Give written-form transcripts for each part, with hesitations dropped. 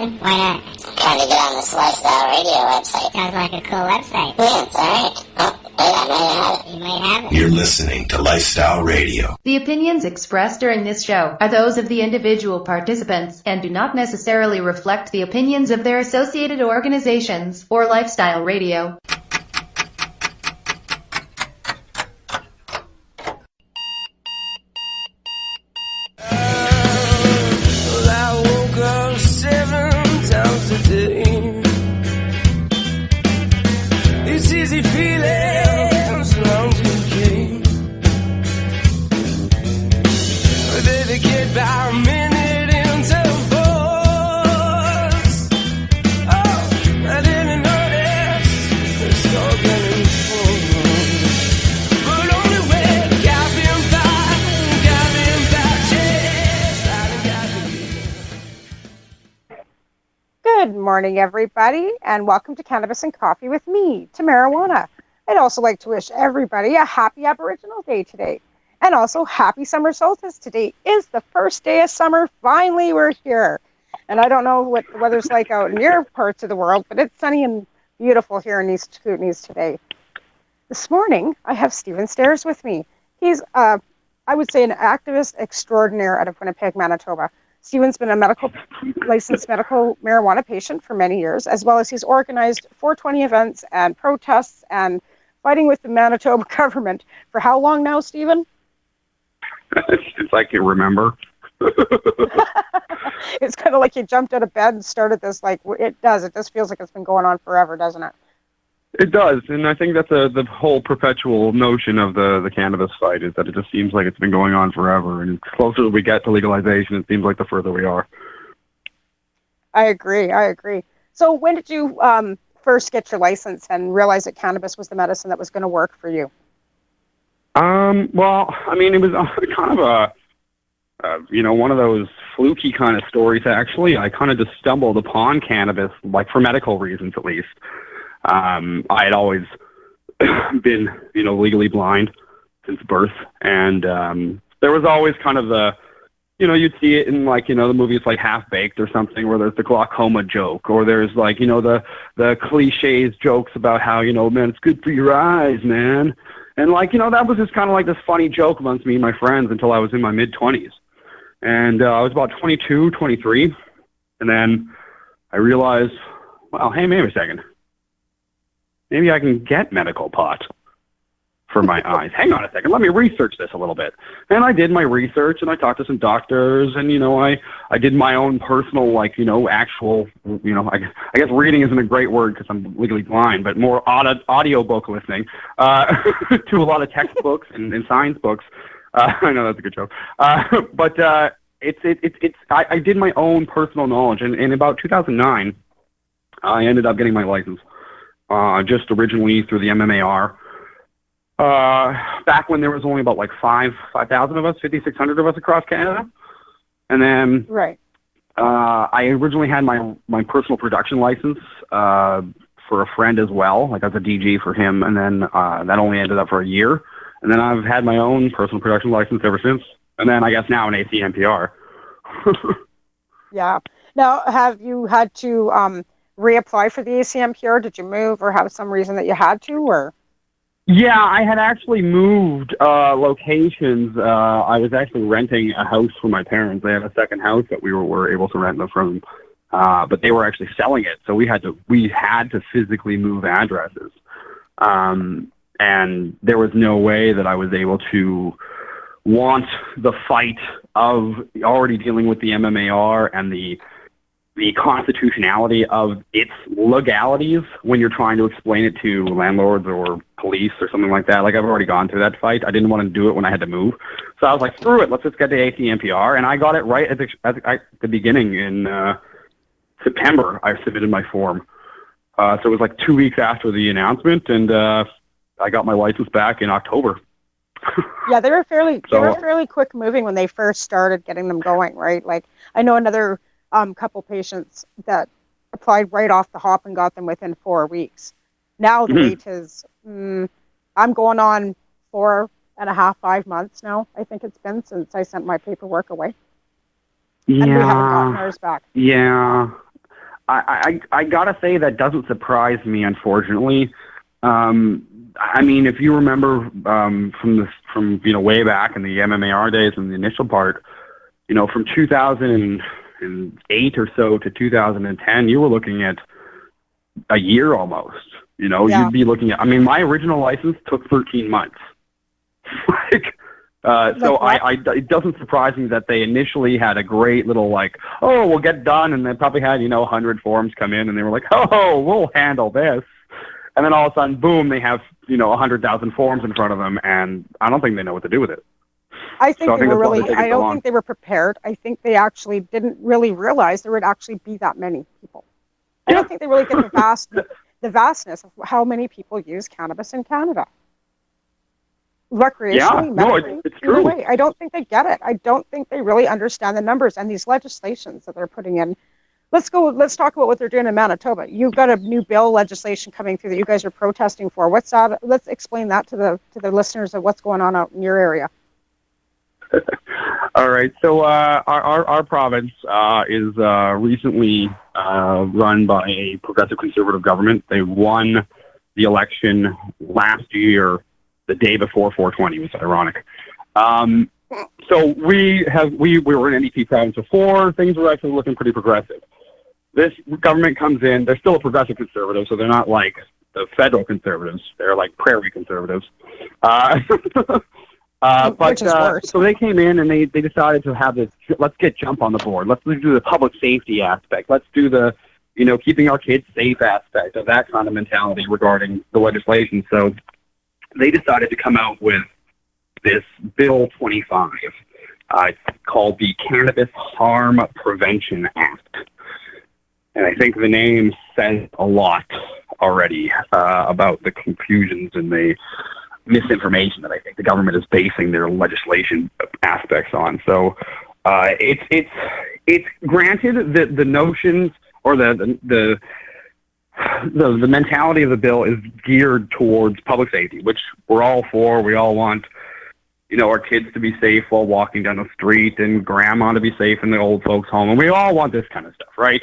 Kevin? Why not? Trying to get on this Lifestyle Radio website. Sounds like a cool website. Yeah, it's alright. Oh, wait, I might have it. You might have it. You're listening to Lifestyle Radio. The opinions expressed during this show are those of the individual participants and do not necessarily reflect the opinions of their associated organizations or Lifestyle Radio. It's easy feeling so long to keep. But they get by a minute into force. Oh, I didn't notice it's all getting full. But only way got them back, Good morning, everybody, and welcome to Cannabis and Coffee with me, Tamarijuana. I'd also like to wish everybody a happy Aboriginal Day today, and also happy summer solstice. Today is the first day of summer. Finally, we're here. And I don't know what the weather's like out in your parts of the world, but it's sunny and beautiful here in East Kootenays today. This morning, I have Stephen Stairs with me. He's, I would say, an activist extraordinaire out of Winnipeg, Manitoba. Stephen's been a licensed medical marijuana patient for many years, as well as he's organized 420 events and protests and fighting with the Manitoba government for how long now, Stephen? Since I can remember. It's kind of like you jumped out of bed and started this, like, it does. It just feels like it's been going on forever, doesn't it? It does, and I think that's the whole perpetual notion of the cannabis fight, is that it just seems like it's been going on forever, and the closer we get to legalization, it seems like the further we are. I agree. So when did you first get your license and realize that cannabis was the medicine that was going to work for you? Well, I mean, it was kind of one of those fluky kind of stories, actually. I kind of just stumbled upon cannabis, like for medical reasons at least. I had always been, legally blind since birth, and there was always kind of the, you'd see it in the movies like Half-Baked or something, where there's the glaucoma joke, or there's the cliches jokes about how, man, it's good for your eyes, man. And that was just kind of like this funny joke amongst me and my friends until I was in my mid-20s. And I was about 22, 23, and then I realized, well, hey, maybe a second. Maybe I can get medical pot for my eyes. Hang on a second. Let me research this a little bit. And I did my research, and I talked to some doctors, and, I did my own personal, actual, I guess reading isn't a great word because I'm legally blind, but more audio book listening to a lot of textbooks and science books. I know that's a good joke. But I did my own personal knowledge, and in about 2009, I ended up getting my license. Just originally through the MMAR. Back when there was only about 5,000 of us, 5,600 of us across Canada. And then right. I originally had my personal production license for a friend as well, as a DG for him, and then that only ended up for a year. And then I've had my own personal production license ever since. And then I guess now an ACMPR. Yeah. Now, have you had to reapply for the ACMPR? Did you move or have some reason that you had to, or? Yeah, I had actually moved locations. I was actually renting a house for my parents. They had a second house that we were able to rent them from, but they were actually selling it, so we had to physically move addresses, and there was no way that I was able to want the fight of already dealing with the MMAR and the constitutionality of its legalities when you're trying to explain it to landlords or police or something like that. I've already gone through that fight. I didn't want to do it when I had to move. So I was like, screw it, let's just get the ACMPR. And I got it right at the beginning in September. I submitted my form. So it was 2 weeks after the announcement, and I got my license back in October. Yeah, they were fairly quick moving when they first started getting them going, right? I know another couple patients that applied right off the hop and got them within 4 weeks. Now the wait is, I'm going on 4.5, 5 months now. I think it's been since I sent my paperwork away. Yeah. And we haven't gotten ours back. Yeah. I gotta say that doesn't surprise me, unfortunately. I mean, if you remember from way back in the MMAR days and the initial part, from 2008 or so to 2010, you were looking at a year almost. You'd be looking at. I mean, my original license took 13 months. It doesn't surprise me that they initially had a great little we'll get done, and they probably had 100 forms come in, and they were like, oh, we'll handle this. And then all of a sudden, boom, they have 100,000 forms in front of them, and I don't think they know what to do with it. I don't think they were prepared. I think they actually didn't really realize there would actually be that many people. I don't think they really get the vastness of how many people use cannabis in Canada. Recreationally, medically, it's true. Way. I don't think they get it. I don't think they really understand the numbers and these legislations that they're putting in. Let's talk about what they're doing in Manitoba. You've got a new bill legislation coming through that you guys are protesting for. What's that? Let's explain that to the listeners of what's going on out in your area. All right. So our province is recently run by a progressive conservative government. They won the election last year, the day before 420, which is ironic. So we were an NDP province before. Things were actually looking pretty progressive. This government comes in. They're still a progressive conservative, so they're not like the federal conservatives. They're like prairie conservatives. Which is worse. So they came in and they decided to have this. Let's get jump on the board. Let's do the public safety aspect. Let's do the keeping our kids safe aspect of that kind of mentality regarding the legislation. So they decided to come out with this Bill 25. It's called the Cannabis Harm Prevention Act. And I think the name says a lot already about the confusions and the misinformation that I think the government is basing their legislation aspects on. So it's granted that the notions or the mentality of the bill is geared towards public safety, which we're all for. We all want our kids to be safe while walking down the street and grandma to be safe in the old folks' home. And we all want this kind of stuff, right?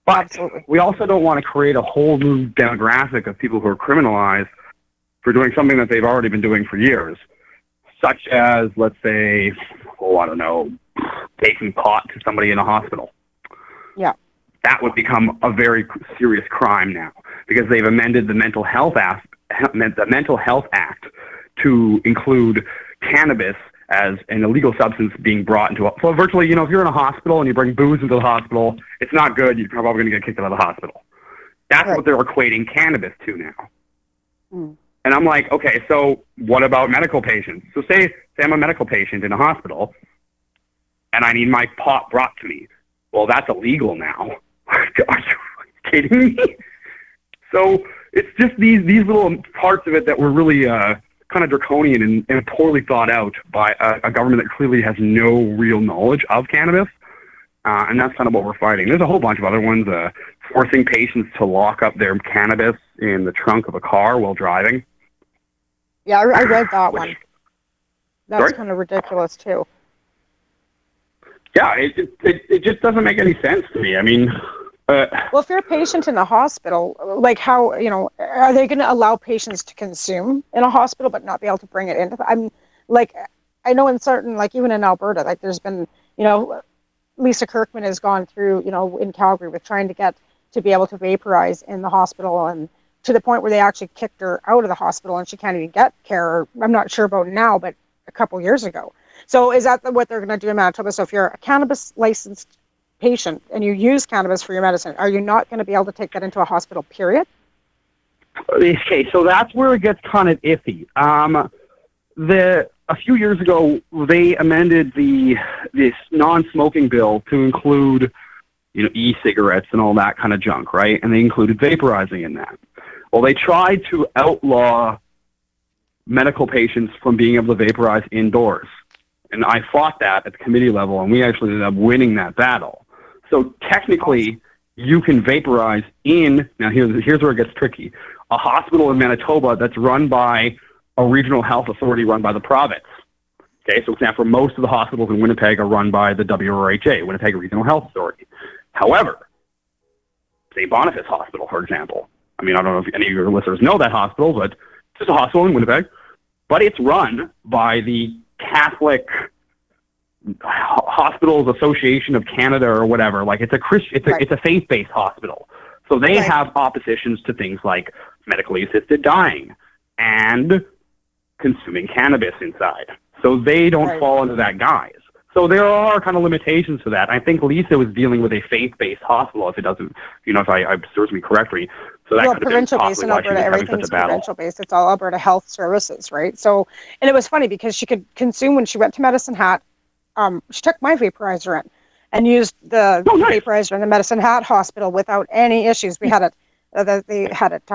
But absolutely, we also don't want to create a whole new demographic of people who are criminalized for doing something that they've already been doing for years, such as, let's say, taking pot to somebody in a hospital. Yeah. That would become a very serious crime now because they've amended the Mental Health Act to include cannabis as an illegal substance being brought into so virtually, if you're in a hospital and you bring booze into the hospital, it's not good. You're probably going to get kicked out of the hospital. That's right. What they're equating cannabis to now. Mm. And I'm like, okay, so what about medical patients? So say I'm a medical patient in a hospital and I need my pot brought to me. Well, that's illegal now. Are you kidding me? So it's just these little parts of it that were really kind of draconian and poorly thought out by a government that clearly has no real knowledge of cannabis. And that's kind of what we're fighting. There's a whole bunch of other ones, forcing patients to lock up their cannabis in the trunk of a car while driving. Yeah, I read that one. That's kind of ridiculous, too. Yeah, it just doesn't make any sense to me. I mean... well, if you're a patient in a hospital, how, are they going to allow patients to consume in a hospital but not be able to bring it into I know in certain, even in Alberta, there's been, Lisa Kirkman has gone through, in Calgary with trying to get to be able to vaporize in the hospital and to the point where they actually kicked her out of the hospital and she can't even get care. I'm not sure about now, but a couple years ago. So is that what they're going to do in Manitoba? So if you're a cannabis licensed patient and you use cannabis for your medicine, are you not going to be able to take that into a hospital, period? Okay, so that's where it gets kind of iffy. A few years ago, they amended this non-smoking bill to include, e-cigarettes and all that kind of junk, right? And they included vaporizing in that. Well, they tried to outlaw medical patients from being able to vaporize indoors. And I fought that at the committee level, and we actually ended up winning that battle. So technically, you can vaporize now here's where it gets tricky, a hospital in Manitoba that's run by a regional health authority run by the province. Okay, so for example, most of the hospitals in Winnipeg are run by the WRHA, Winnipeg Regional Health Authority. However, St. Boniface Hospital, for example. I mean, I don't know if any of your listeners know that hospital, but it's just a hospital in Winnipeg. But it's run by the Catholic Hospitals Association of Canada or whatever. Like, it's a faith-based hospital. So they have oppositions to things like medically assisted dying and consuming cannabis inside. So they don't fall into that guise. So there are kind of limitations to that. I think Lisa was dealing with a faith-based hospital, if it doesn't, if I serves me correctly. So that could have been provincial-based in Alberta, everything's provincial-based. It's all Alberta Health Services, right? So, and it was funny because she could consume when she went to Medicine Hat. She took my vaporizer in and used the vaporizer in the Medicine Hat Hospital without any issues. We had it, they had it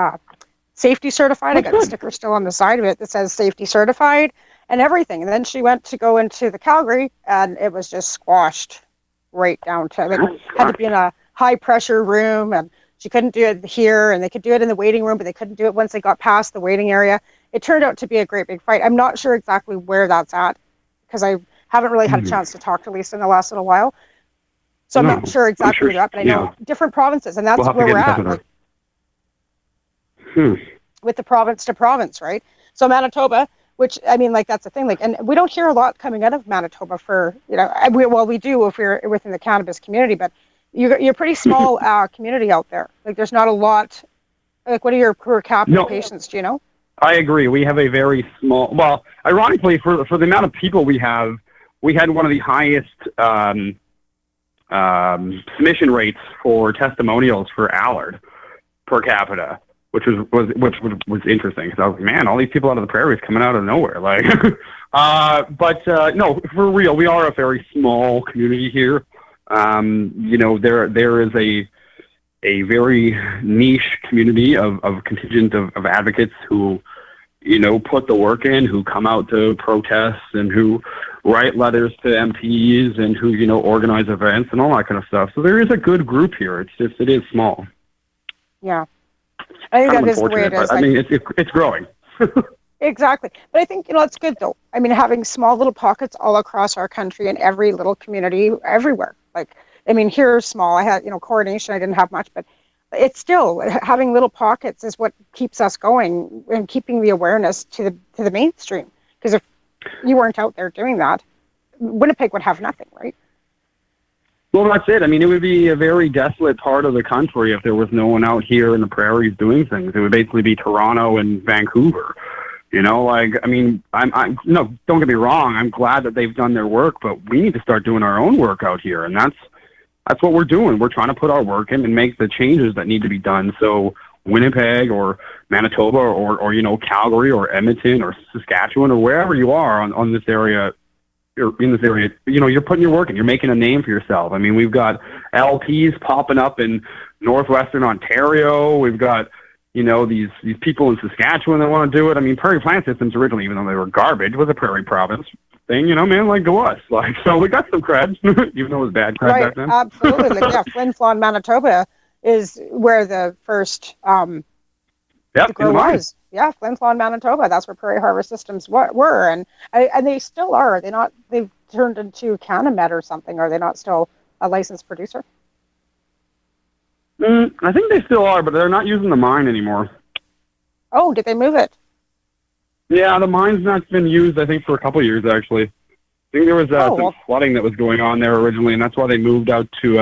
safety certified. I got the sticker still on the side of it that says safety certified and everything. And then she went to go into the Calgary, and it was just squashed right down to, had to be in a high pressure room, and she couldn't do it here, and they could do it in the waiting room, but they couldn't do it once they got past the waiting area. It turned out to be a great big fight. I'm not sure exactly where that's at because I haven't really had a chance to talk to Lisa in the last little while. So I'm not sure exactly where they're at, but I know different provinces, and that's where we're at. With the province to province, right? So Manitoba, which, I mean, that's the thing, and we don't hear a lot coming out of Manitoba for, we do if we're within the cannabis community, but you're a pretty small community out there. There's not a lot, what are your per capita patients, do you know? I agree. We have a very small, well, ironically, for the amount of people we have, we had one of the highest submission rates for testimonials for Allard per capita, which was interesting because I was like, man, all these people out of the prairies coming out of nowhere. But no, for real, we are a very small community here. There is a very niche community of contingent of advocates who, put the work in, who come out to protests and who write letters to MPs and who, organize events and all that kind of stuff. So there is a good group here. It is small. Yeah. I think that is the way it is. I mean, it's growing. Exactly. But I think, it's good, though. I mean, having small little pockets all across our country in every little community everywhere. Here small. I had, Coronation, I didn't have much, but it's still, having little pockets is what keeps us going and keeping the awareness to the mainstream. Because if you weren't out there doing that, Winnipeg would have nothing, right? Well, that's it. I mean, it would be a very desolate part of the country if there was no one out here in the prairies doing things. It would basically be Toronto and Vancouver. I'm no, don't get me wrong. I'm glad that they've done their work, but we need to start doing our own work out here, and that's what we're doing. We're trying to put our work in and make the changes that need to be done. So Winnipeg or Manitoba or Calgary or Edmonton or Saskatchewan or wherever you are on this area. In this area, you're putting your work in. You're making a name for yourself. I mean, we've got LPs popping up in northwestern Ontario. We've got, these people in Saskatchewan that want to do it. I mean, Prairie Plant Systems originally, even though they were garbage, was a prairie province thing. Go us. So we got some cred, even though it was bad cred back then. Absolutely. Flin Flon, Manitoba is where the first the grow was. Yeah, Flin Flon, Manitoba. That's where Prairie Harvest Systems were, and they still are. Are they not? They've turned into Canamed or something. Are they not still a licensed producer? I think they still are, but they're not using the mine anymore. Oh, did they move it? Yeah, the mine's not been used, I think, for a couple of years, actually. I think there was some flooding that was going on there originally, and that's why they moved out to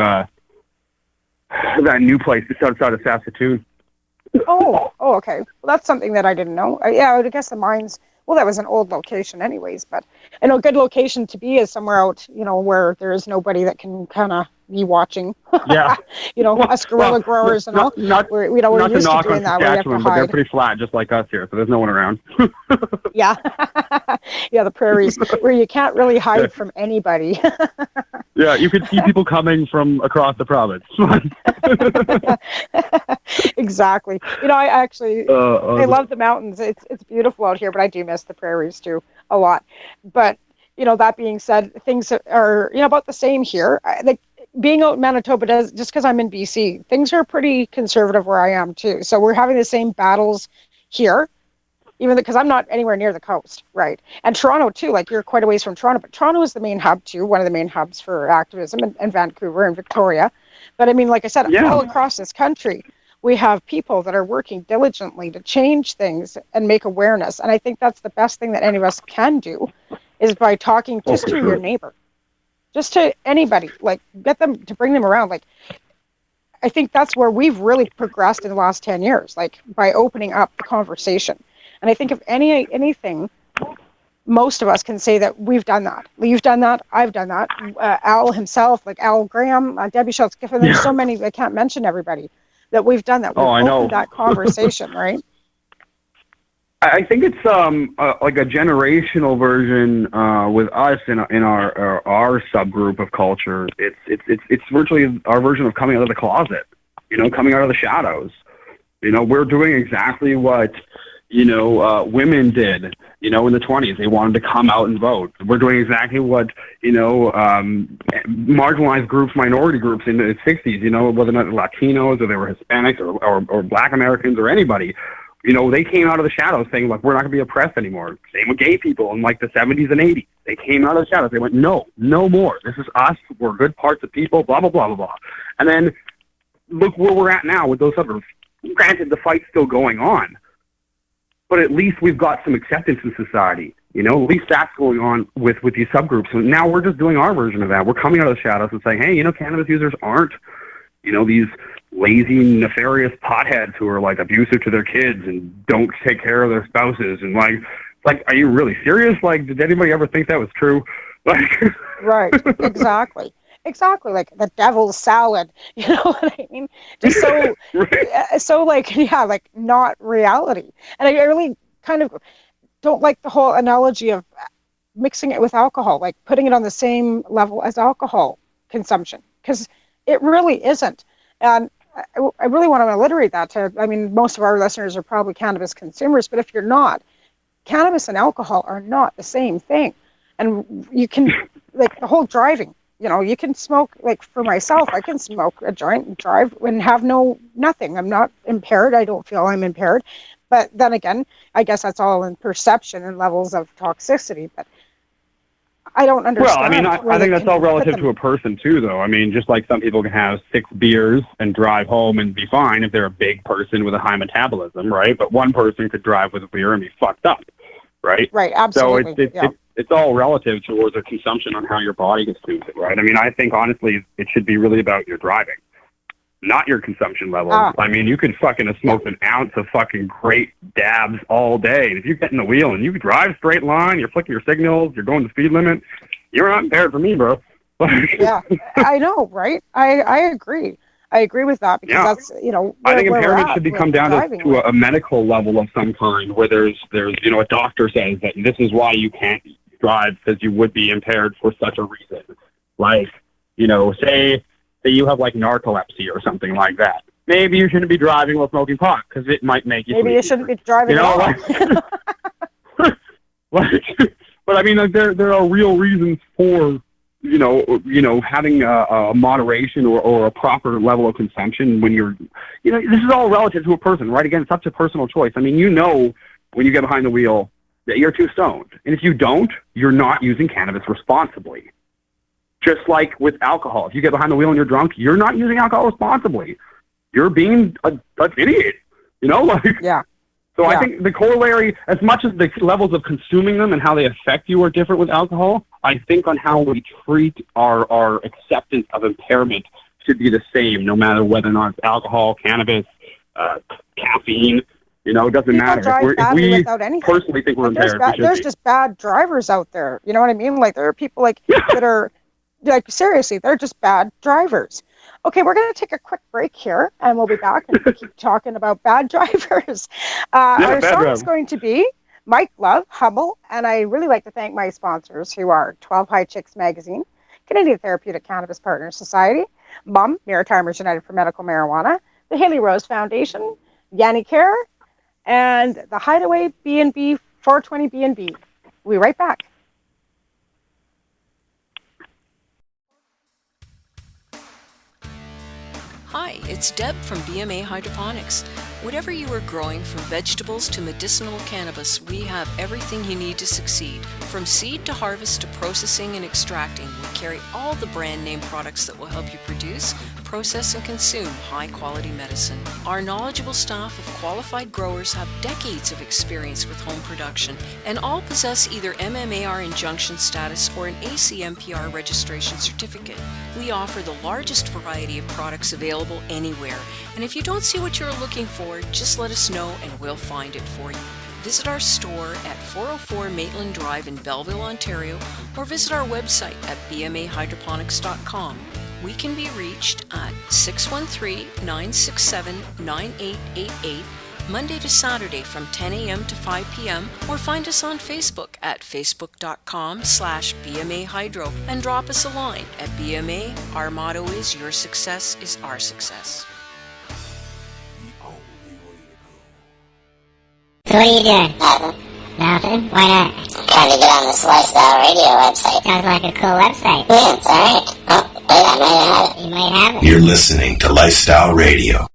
that new place just outside of Saskatoon. Oh, okay. Well, that's something that I didn't know. I would guess the mines, that was an old location anyways, but a good location to be is somewhere out, where there is nobody that can kind of be watching. Yeah. Us guerrilla growers and all. We're used to doing that. But they're pretty flat, just like us here, so there's no one around. Yeah. Yeah, the prairies, where you can't really hide from anybody. Yeah, you could see people coming from across the province. Exactly. I actually, I love the mountains. It's beautiful out here, but I do miss the prairies too a lot. But, that being said, things are, about the same here. Being out in Manitoba just because I'm in BC, things are pretty conservative where I am too. So we're having the same battles here even because I'm not anywhere near the coast, right? And Toronto too, like you're quite a ways from Toronto, but Toronto is the main hub too, one of the main hubs for activism, and Vancouver and Victoria. But I mean, like I said, Yeah. all across this country, we have people that are working diligently to change things and make awareness. And I think that's the best thing that any of us can do, is by talking just for to sure. your neighbor, just to anybody, like get them to bring them around. Like, I think that's where we've really progressed in the last 10 years, like by opening up the conversation. And I think if anything, most of us can say that we've done that. You've done that. I've done that. Al himself, like Al Graham, Debbie Schultz Giffen, there's so many, I can't mention everybody that we've done that. We've I know. opened that conversation, right? I think it's like a generational version with us in our subgroup of culture. It's virtually our version of coming out of the closet. Coming out of the shadows. We're doing exactly what women did. In the 20s, they wanted to come out and vote. We're doing exactly what marginalized groups, minority groups in the 60s. Whether or not Latinos or they were Hispanics or Black Americans or anybody. They came out of the shadows saying, like, we're not going to be oppressed anymore. Same with gay people in, like, the 70s and 80s. They came out of the shadows. They went, no more. This is us. We're good parts of people, blah, blah, blah, blah, blah. And then look where we're at now with those suburbs. Granted, the fight's still going on, but at least we've got some acceptance in society. At least that's going on with these subgroups. So now we're just doing our version of that. We're coming out of the shadows and saying, hey, cannabis users aren't, these lazy, nefarious potheads who are like abusive to their kids and don't take care of their spouses. And like, are you really serious? Like, did anybody ever think that was true? Like, right. Exactly. Like the devil's salad, you know what I mean? Just so, right. So like, yeah, like not reality. And I really kind of don't like the whole analogy of mixing it with alcohol, like putting it on the same level as alcohol consumption, because it really isn't. And I really want to alliterate that most of our listeners are probably cannabis consumers, but if you're not, cannabis and alcohol are not the same thing. And you can, like the whole driving, you can smoke, like for myself, I can smoke a joint and drive and have nothing. I'm not impaired. I don't feel I'm impaired. But then again, I guess that's all in perception and levels of toxicity. But I don't understand. Well, I think that's all relative to a person too, though. Just like some people can have 6 beers and drive home and be fine if they're a big person with a high metabolism, right? But one person could drive with a beer and be fucked up, right? Right, absolutely. So it's all relative towards the consumption on how your body consumes it, right? I think honestly it should be really about your driving, not your consumption level. You could fucking smoke an ounce of fucking great dabs all day. And if you get in the wheel and you drive straight line, you're flicking your signals, you're going the speed limit, you're not impaired for me, bro. Yeah, I know, right? I agree. I agree with that because that's, I think impairment should come down to a medical level of some kind where there's a doctor says that this is why you can't drive because you would be impaired for such a reason. Like, say you have like narcolepsy or something like that. Maybe you shouldn't be driving while smoking pot because it might make you Maybe you shouldn't be driving at all. But there are real reasons for having a moderation or a proper level of consumption when you're, this is all relative to a person, right? Again, it's up to personal choice. When you get behind the wheel that you're too stoned. And if you don't, you're not using cannabis responsibly. Just like with alcohol. If you get behind the wheel and you're drunk, you're not using alcohol responsibly. You're being an idiot, Yeah. So I think the corollary, as much as the levels of consuming them and how they affect you are different with alcohol, I think on how we treat our acceptance of impairment should be the same, no matter whether or not it's alcohol, cannabis, caffeine. It doesn't People matter. Drive If we without anything. personally think we're impaired, there's just bad drivers out there. You know what I mean? Like there are people that are like seriously, they're just bad drivers. Okay, we're going to take a quick break here, and we'll be back and keep talking about bad drivers. Our song is going to be Mike Love, Hubble, and I really like to thank my sponsors, who are 12 High Chicks Magazine, Canadian Therapeutic Cannabis Partners Society, MUM, Maritimers United for Medical Marijuana, the Haley Rose Foundation, Yanni Care, and the Hideaway B&B 420 B&B. We'll be right back. Hi, it's Deb from BMA Hydroponics. Whatever you are growing, from vegetables to medicinal cannabis, we have everything you need to succeed. From seed to harvest to processing and extracting, we carry all the brand name products that will help you produce, process, and consume high-quality medicine. Our knowledgeable staff of qualified growers have decades of experience with home production, and all possess either MMAR injunction status or an ACMPR registration certificate. We offer the largest variety of products available anywhere, and if you don't see what you're looking for, just let us know and we'll find it for you. Visit our store at 404 Maitland Drive in Belleville, Ontario, or visit our website at bmahydroponics.com. We can be reached at 613-967-9888, Monday to Saturday from 10 a.m. to 5 p.m. or find us on Facebook at facebook.com/BMAHydro and drop us a line at BMA. Our motto is your success is our success. So what are you doing? Nothing. Nothing? Why not? Trying to get on this Lifestyle Radio website. Sounds like a cool website. Yeah, it's alright. Oh, wait, I might have it. You might have it. You're listening to Lifestyle Radio.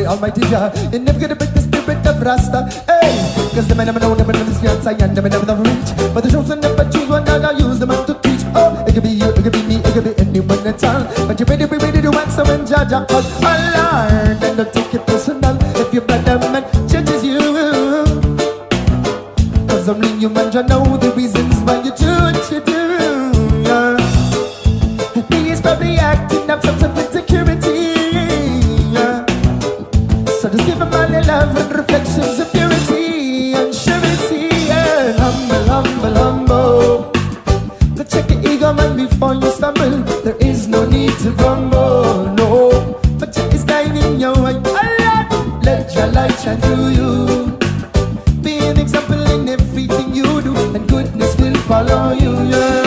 Almighty Jah, and never gonna break the spirit of Rasta. Hey, cause the man never know, never know this fiance, and never reach. But the chosen never choose one, and I use the man to teach. Oh, it could be you, it could be me, it could be anyone at all. But you better be ready to answer when Jah calls. Oh Lord, and don't take it personal. If your brother man judges you, cause only you man Jah know the reasons why you do what you do. Yeah. And he is probably acting up some sort of insecurity. So just give him all the love and reflections of purity and surety and humble. But check your ego, man, before you stumble. There is no need to grumble, no. But check is guiding your way. Let your light shine through you. Be an example in everything you do, and goodness will follow you, yeah.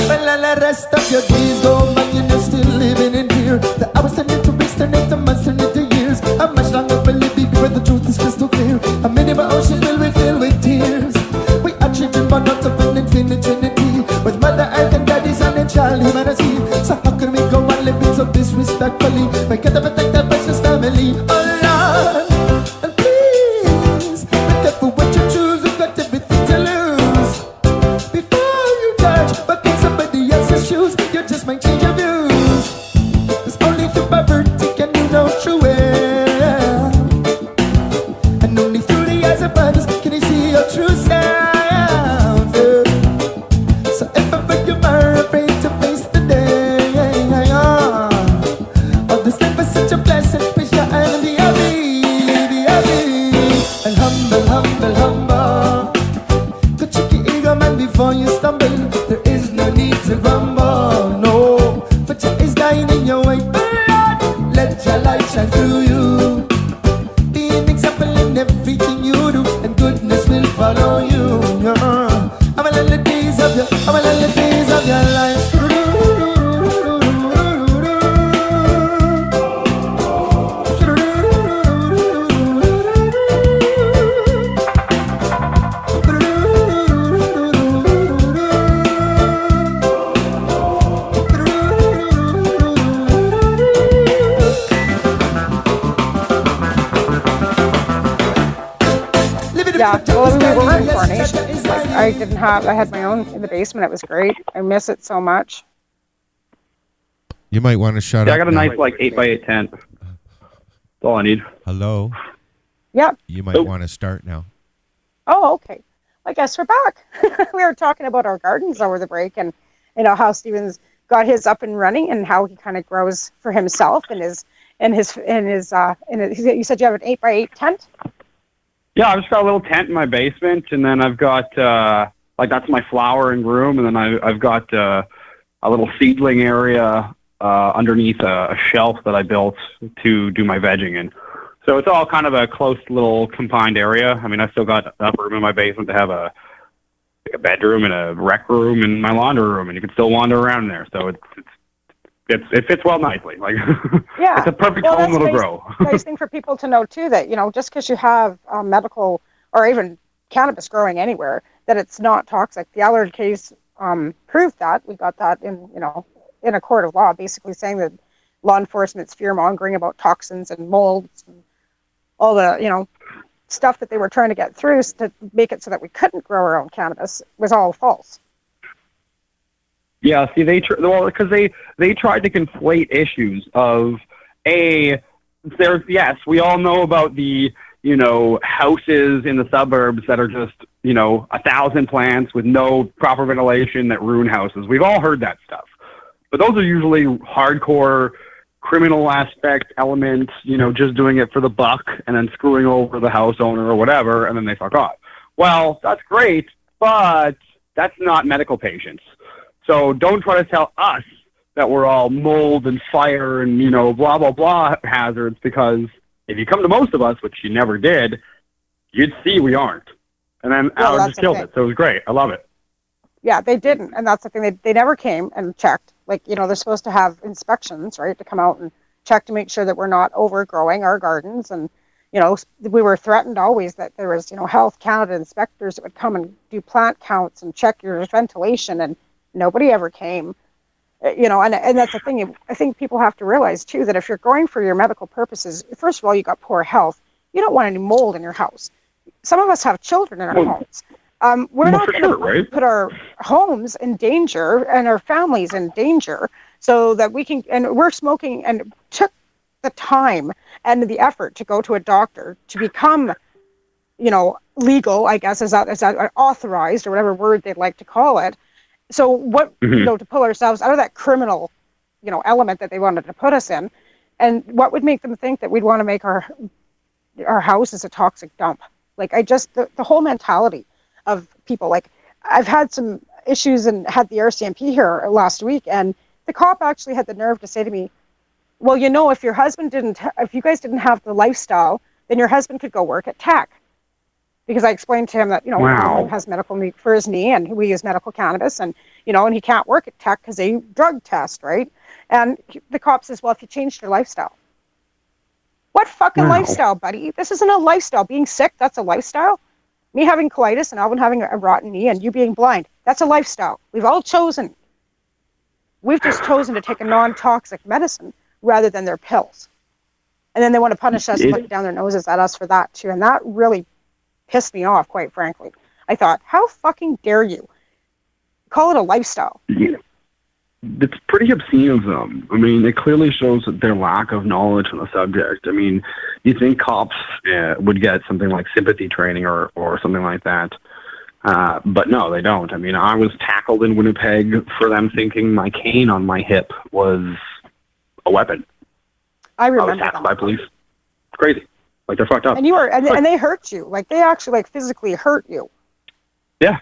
Well, all the rest of your days go by, and you're still living in fear. The hours turn into weeks, turn into months, turn into years. How much longer will it be before the truth is crystal clear? How many more oceans will we fill with tears? We are children born out of an infinite trinity, with Mother Earth and Daddy's and a child humanity. So how can we go on living so disrespectful? respectfully. We got to protect our precious family. Oh Lord, and please be careful what you choose. You've got everything to lose. Before you judge, but in somebody else's shoes, you just might change your views. 'Cause only through poverty can you know true well, and only through the eyes of others can you see your true self. So if ever you are afraid to face the day, oh, this life is such a blessing. Push your hand and be happy, and humble, humble, humble. Go check your ego, man, before you stumble. There is no need to grumble, no. For Jah is dying in your way, Lord. Let your light shine through you. Be an example in everything you do, and goodness will follow you. I'm a little days of your, I'm a little days of your life. Yeah, well, we were in coronation. Like, I had my own in the basement. It was great. I miss it so much. You might want to shut Yeah, up. I got a now. nice like 8x8 tent. That's all I need. Hello. Yep. You might want to start now. Oh, okay. I guess we're back. We were talking about our gardens over the break, and you know how Steven's got his up and running, and how he kind of grows for himself and his. You said you have an 8x8 tent. Yeah, I've just got a little tent in my basement, and then I've got that's my flowering room, and then I've got a little seedling area underneath a shelf that I built to do my vegging in. So it's all kind of a close little confined area. I mean, I still got enough room in my basement to have a bedroom and a rec room and my laundry room, and you can still wander around in there. So it fits well nicely. Like, Yeah, it's a perfect home it'll grow. Nice thing for people to know too, that just because you have medical or even cannabis growing anywhere, that it's not toxic. The Allard case proved that. We got that in a court of law, basically saying that law enforcement's fear mongering about toxins and molds and all the stuff that they were trying to get through to make it so that we couldn't grow our own cannabis was all false. Yeah, see, because they tried to conflate issues of yes, we all know about the houses in the suburbs that are just 1,000 plants with no proper ventilation that ruin houses. We've all heard that stuff, but those are usually hardcore criminal aspect elements, just doing it for the buck and then screwing over the house owner or whatever, and then they fuck off. Well, that's great, but that's not medical patients. So don't try to tell us that we're all mold and fire and, blah, blah, blah hazards, because if you come to most of us, which you never did, you'd see we aren't. And then Allard just killed it. So it was great. I love it. Yeah, they didn't. And that's the thing. They never came and checked. Like, they're supposed to have inspections, right, to come out and check to make sure that we're not overgrowing our gardens. And, we were threatened always that there was, Health Canada inspectors that would come and do plant counts and check your ventilation, and nobody ever came. And that's the thing. I think people have to realize too that if you're going for your medical purposes, first of all, you got poor health. You don't want any mold in your house. Some of us have children in our homes. We're not going to put our homes in danger and our families in danger so that we can. And we're smoking and took the time and the effort to go to a doctor to become, legal. I guess is that authorized or whatever word they'd like to call it. So what, to pull ourselves out of that criminal, element that they wanted to put us in, and what would make them think that we'd want to make our house as a toxic dump? Like, the whole mentality of people, like, I've had some issues and had the RCMP here last week, and the cop actually had the nerve to say to me, well, if if you guys didn't have the lifestyle, then your husband could go work at TAC. Because I explained to him that, my husband has medical need for his knee, and we use medical cannabis, and, and he can't work at TAC because they drug test, right? And the cop says, well, if you changed your lifestyle. What fucking lifestyle, buddy? This isn't a lifestyle. Being sick, that's a lifestyle. Me having colitis and Alvin having a rotten knee and you being blind, that's a lifestyle. We've all chosen. We've just chosen to take a non-toxic medicine. rather than their pills. And then they want to punish us and look down their noses at us for that too. And that really pissed me off, quite frankly. I thought, how fucking dare you call it a lifestyle? Yeah. It's pretty obscene of them. I mean, it clearly shows their lack of knowledge on the subject. I mean, you think cops would get something like sympathy training or something like that. But no, they don't. I mean, I was tackled in Winnipeg for them thinking my cane on my hip was a weapon. I remember I was tackled that. by police. It's crazy. Like, they're fucked up. And you were, and they hurt you. Like, they actually, like, physically hurt you. Yeah.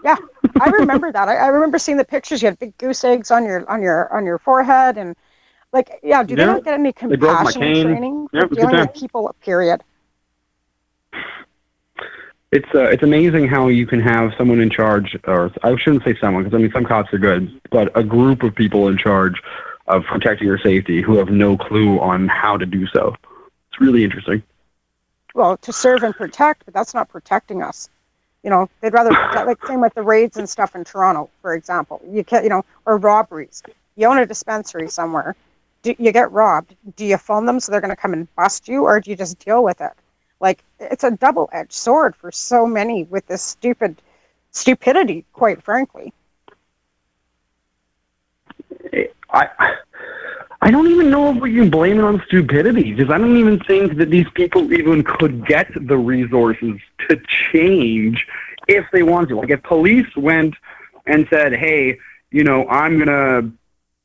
Yeah, I remember that. I remember seeing the pictures. You had big goose eggs on your forehead, and like, yeah, do they not get any compassion training for dealing with people? Period. It's amazing how you can have someone in charge, or I shouldn't say someone, because I mean some cops are good, but a group of people in charge of protecting your safety who have no clue on how to do so. It's really interesting. Well, to serve and protect, but that's not protecting us. You know, they'd rather protect, like same with the raids and stuff in Toronto, for example. You can't, you know, or robberies. You own a dispensary somewhere. You get robbed. Do you phone them so they're going to come and bust you, or do you just deal with it? Like, it's a double-edged sword for so many with this stupidity, quite frankly. I don't even know if we can blame it on stupidity, because I don't even think that these people even could get the resources to change if they want to. Like, if police went and said, hey, you know, I'm going to,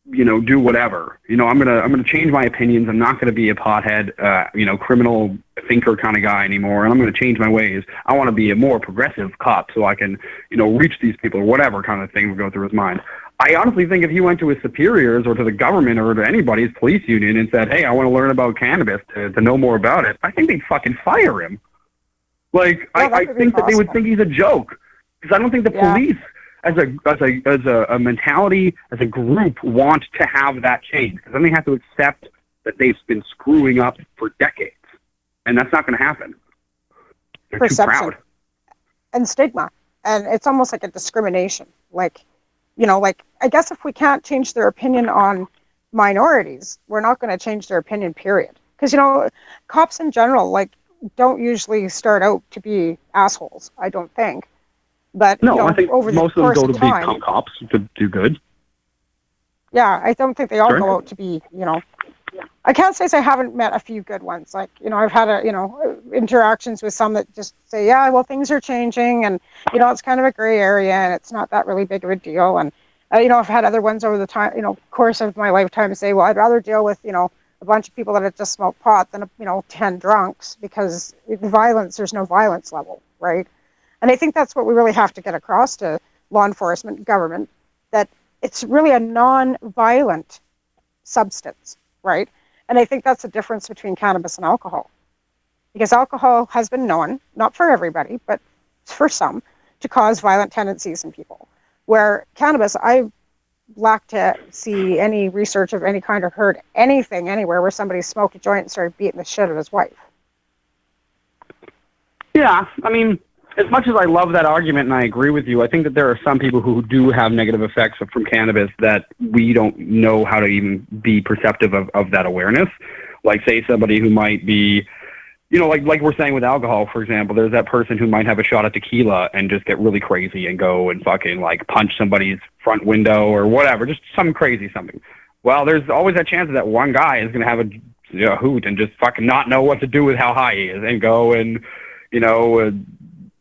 you know, do whatever. You know, I'm going to change my opinions. I'm not going to be a pothead, you know, criminal thinker kind of guy anymore, and I'm going to change my ways. I want to be a more progressive cop so I can, you know, reach these people or whatever kind of thing would go through his mind. I honestly think if he went to his superiors or to the government or to anybody's police union and said, hey, I want to learn about cannabis to know more about it, I think they'd fucking fire him. Like, yeah, I think that they would think he's a joke, because I don't think the police as a mentality, as a group, want to have that change, because then they have to accept that they've been screwing up for decades, and that's not going to happen. They're Perception too proud. And stigma, and it's almost like a discrimination. Like, you know, like, I guess if we can't change their opinion on minorities, we're not going to change their opinion, period. Because, you know, cops in general, like, don't usually start out to be assholes, I don't think. But, no, you know, I think over most the of them course go to of time, become cops to do good. Yeah, I don't think they all go out to be, you know, I can't say I haven't met a few good ones. Like, you know, I've had interactions with some that just say, yeah, well, things are changing, and, you know, it's kind of a gray area, and it's not that really big of a deal. And, you know, I've had other ones over the time, you know, course of my lifetime say, well, I'd rather deal with, you know, a bunch of people that have just smoked pot than, you know, 10 drunks, because there's no violence level, right? And I think that's what we really have to get across to law enforcement, government, that it's really a non-violent substance, right? And I think that's the difference between cannabis and alcohol. Because alcohol has been known, not for everybody, but for some, to cause violent tendencies in people. Where cannabis, I lack to see any research of any kind or heard anything anywhere where somebody smoked a joint and started beating the shit out of his wife. Yeah, I mean, as much as I love that argument and I agree with you, I think that there are some people who do have negative effects from cannabis that we don't know how to even be perceptive of that awareness. Like, say, somebody who might be, you know, like we're saying with alcohol, for example, there's that person who might have a shot of tequila and just get really crazy and go and fucking, like, punch somebody's front window or whatever, just some crazy something. Well, there's always that chance that one guy is going to have a hoot and just fucking not know what to do with how high he is and go and, you know,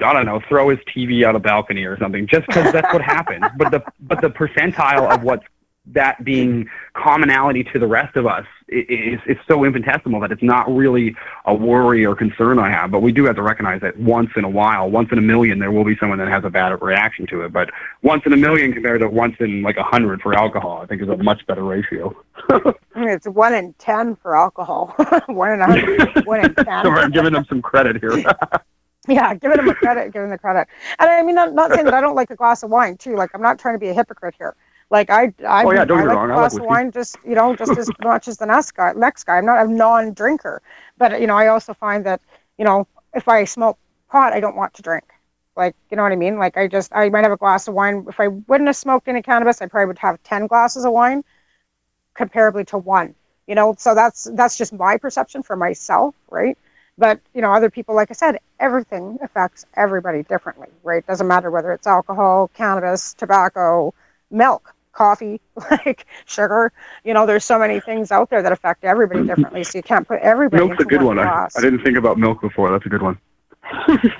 I don't know, throw his TV out a balcony or something, just because that's what happens. But the percentile of what's that being commonality to the rest of us is so infinitesimal that it's not really a worry or concern I have. But we do have to recognize that once in a while, once in a million, there will be someone that has a bad reaction to it. But once in a million compared to once in like 100 for alcohol, I think is a much better ratio. It's 1 in 10 for alcohol. 1 in 100, 1 in 10. So I'm giving them some credit here. Yeah, giving them credit. And I mean, not saying that I don't like a glass of wine too. Like, I'm not trying to be a hypocrite here. Like, I like a glass of wine just as much as the next guy. I'm not a non-drinker, but, you know, I also find that, you know, if I smoke pot, I don't want to drink. Like, you know what I mean? Like, I might have a glass of wine. If I wouldn't have smoked any cannabis, I probably would have 10 glasses of wine, comparably to 1. So that's just my perception for myself, right? But other people, like I said, everything affects everybody differently, right? Doesn't matter whether it's alcohol, cannabis, tobacco, milk, coffee, like sugar. There's so many things out there that affect everybody differently, so you can't put everybody Milk's a into good one. I glass. didn't think about milk before. That's a good one.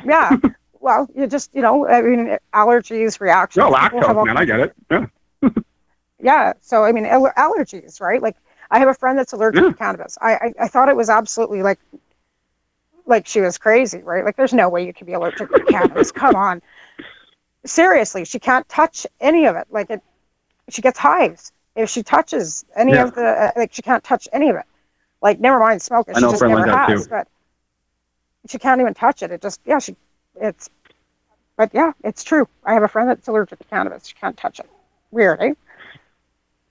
Yeah. Well, you just, allergies, reactions. No, People have lactose, all man. I get it. Yeah. Yeah. So, allergies, right? Like, I have a friend that's allergic to cannabis. I thought it was absolutely like she was crazy, right? Like, there's no way you could be allergic to cannabis. Come on. Seriously, she can't touch any of it. She gets hives if she touches any of the, she can't touch any of it. Like, never mind smoke it. I She know a just friend never like that, has. too. But she can't even touch it. It just, but yeah, it's true. I have a friend that's allergic to cannabis. She can't touch it. Weird, eh?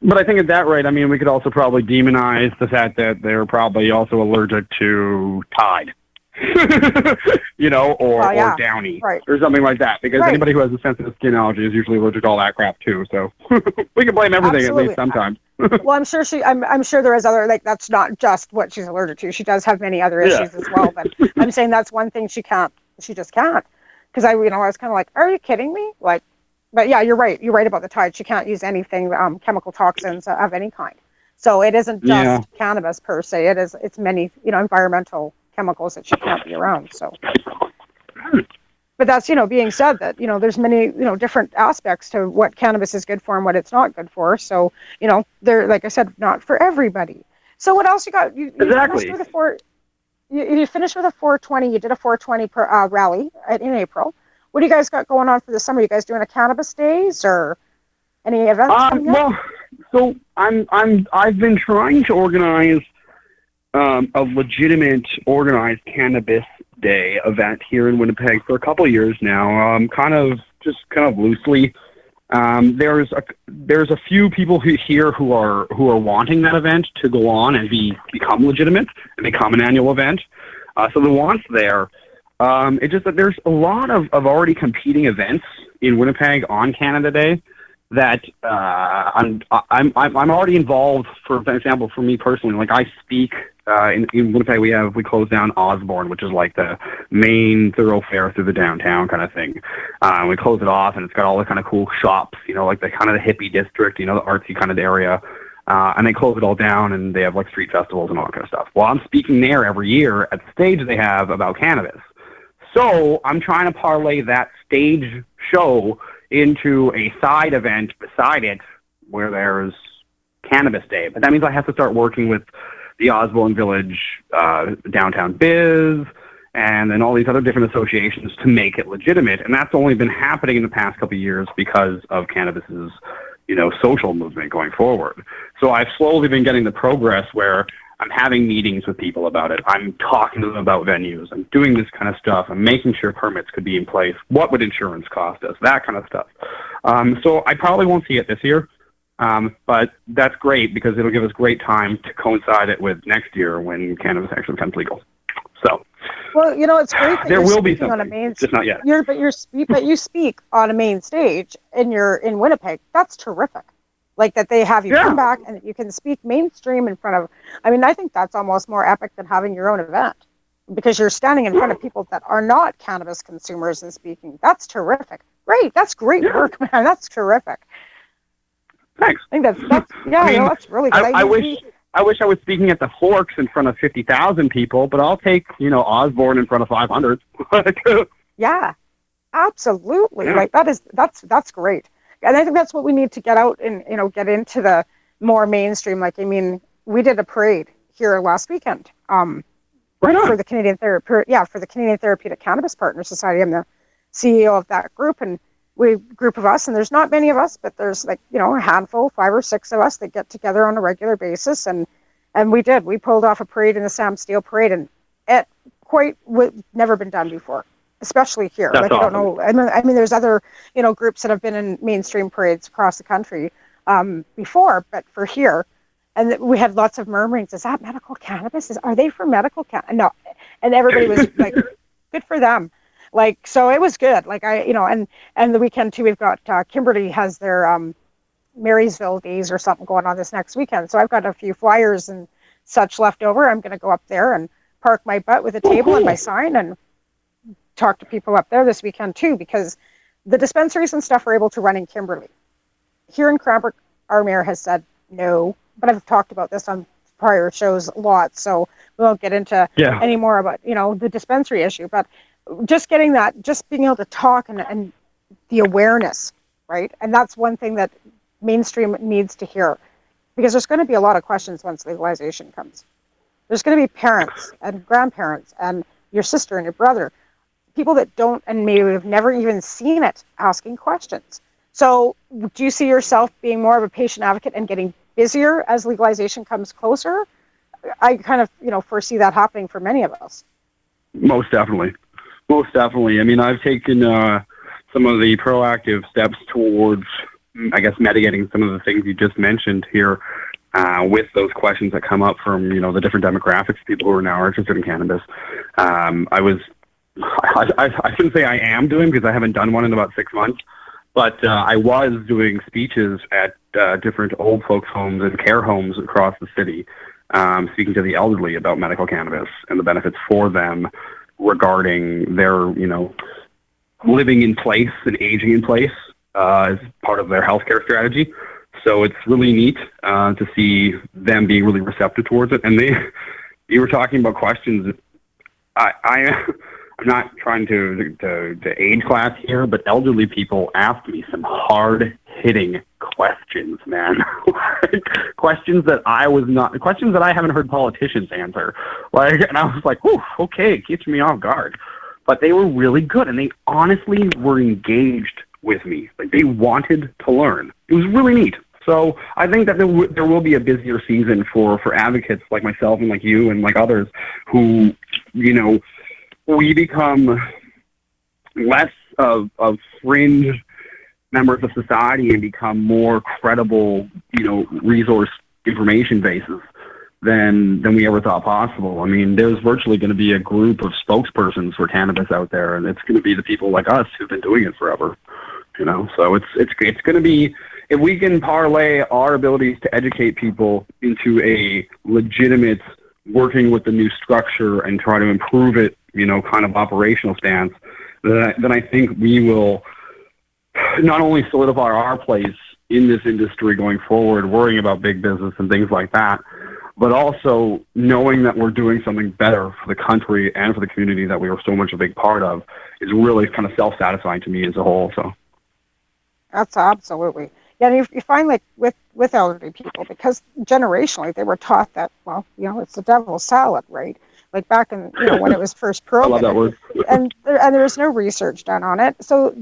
But I think at that rate, I mean, we could also probably demonize the fact that they're probably also allergic to Tide, or Downy, right, or something like that. Because anybody who has a sensitive skin allergy is usually allergic to all that crap too. So we can blame everything at least sometimes. Well, I'm sure there is other, that's not just what she's allergic to. She does have many other issues as well. But I'm saying that's one thing she just can't. Because I was kind of like, are you kidding me? But yeah, you're right. You're right about the Tide. She can't use anything, chemical toxins of any kind. So it isn't just cannabis per se. It's many, environmental chemicals that she can't be around. So, but that's, being said that, there's many, different aspects to what cannabis is good for and what it's not good for. So, they're, like I said, not for everybody. So what else you got? You exactly. You finished with a 420. You did a 420 per rally in April. What do you guys got going on for the summer? You guys doing a cannabis days or any events coming up? Well, so I've been trying to organize a legitimate organized cannabis day event here in Winnipeg for a couple of years now. Kind of loosely. There's a few people here who are wanting that event to go on and become legitimate and become an annual event. So the want's there. It's just that there's a lot of already competing events in Winnipeg on Canada Day that I'm already involved. For example, for me personally, like I speak in Winnipeg, we closed down Osborne, which is like the main thoroughfare through the downtown kind of thing. We closed it off, and it's got all the kind of cool shops, like the kind of the hippie district, the artsy kind of area. And they close it all down, and they have like street festivals and all that kind of stuff. Well, I'm speaking there every year at the stage they have about cannabis. So I'm trying to parlay that stage show into a side event beside it where there's Cannabis Day. But that means I have to start working with the Osborne Village Downtown Biz and then all these other different associations to make it legitimate. And that's only been happening in the past couple of years because of cannabis's social movement going forward. So I've slowly been getting the progress where I'm having meetings with people about it. I'm talking to them about venues. I'm doing this kind of stuff. I'm making sure permits could be in place. What would insurance cost us? That kind of stuff. So I probably won't see it this year, but that's great because it'll give us great time to coincide it with next year when cannabis actually becomes legal. So, well, it's great that there you're will be speaking something, on a main. just not yet. But you speak on a main stage in Winnipeg. That's terrific. Like that they have you come back and you can speak mainstream in front of. I mean, I think that's almost more epic than having your own event because you're standing in front of people that are not cannabis consumers and speaking. That's terrific. Great. That's great work, man. That's terrific. Thanks. I think that's that's really good. I wish I was speaking at the Forks in front of 50,000 people, but I'll take, Osborne in front of 500. Yeah, absolutely. Like that's great. And I think that's what we need to get out and, get into the more mainstream. Like, I mean, we did a parade here last weekend for the Canadian Therapeutic Cannabis Partner Society. I'm the CEO of that group, and group of us, and there's not many of us, but there's a handful, 5 or 6 of us that get together on a regular basis. And we pulled off a parade in the Sam Steele Parade, and it never been done before. Especially here. That's awesome. I don't know. I mean, there's other, groups that have been in mainstream parades across the country before, but for here, and we had lots of murmurings. Is that medical cannabis? Are they for medical cannabis? No. And everybody was like, good for them. Like, so it was good. Like and the weekend too, we've got Kimberly has their Marysville days or something going on this next weekend. So I've got a few flyers and such left over, I'm going to go up there and park my butt with a table and my sign and talk to people up there this weekend too, because the dispensaries and stuff are able to run in Kimberley. Here in Cranbrook, our mayor has said no, but I've talked about this on prior shows a lot, so we won't get into any more about, the dispensary issue, but just getting that, just being able to talk and the awareness, right? And that's one thing that mainstream needs to hear, because there's going to be a lot of questions once legalization comes. There's going to be parents and grandparents and your sister and your brother, people that don't and maybe have never even seen it, asking questions. So do you see yourself being more of a patient advocate and getting busier as legalization comes closer? I kind of, foresee that happening for many of us. Most definitely. Most definitely. I mean, I've taken some of the proactive steps towards, I guess, mitigating some of the things you just mentioned here with those questions that come up from, the different demographics of people who are now interested in cannabis. I shouldn't say I am doing, because I haven't done one in about 6 months, but I was doing speeches at different old folks' homes and care homes across the city, speaking to the elderly about medical cannabis and the benefits for them regarding their, living in place and aging in place as part of their healthcare strategy. So it's really neat to see them being really receptive towards it. And you were talking about questions. I'm not trying to age class here, but elderly people ask me some hard-hitting questions, man. questions that I haven't heard politicians answer. And I was like, "Ooh, okay," it keeps me off guard. But they were really good, and they honestly were engaged with me. Like, they wanted to learn. It was really neat. So I think that there will be a busier season for advocates like myself and like you and like others who, we become less of fringe members of society and become more credible, resource information bases than we ever thought possible. I mean, there's virtually going to be a group of spokespersons for cannabis out there, and it's going to be the people like us who've been doing it forever. So it's going to be, if we can parlay our abilities to educate people into a legitimate working with the new structure and try to improve it, kind of operational stance, then I think we will not only solidify our place in this industry going forward, worrying about big business and things like that, but also knowing that we're doing something better for the country and for the community that we are so much a big part of is really kind of self-satisfying to me as a whole. So that's absolutely. Yeah, and you find, like, with elderly people, because generationally they were taught that, well, it's the devil's salad, right? Like back in, when it was first proven. I love that word. and there was no research done on it. So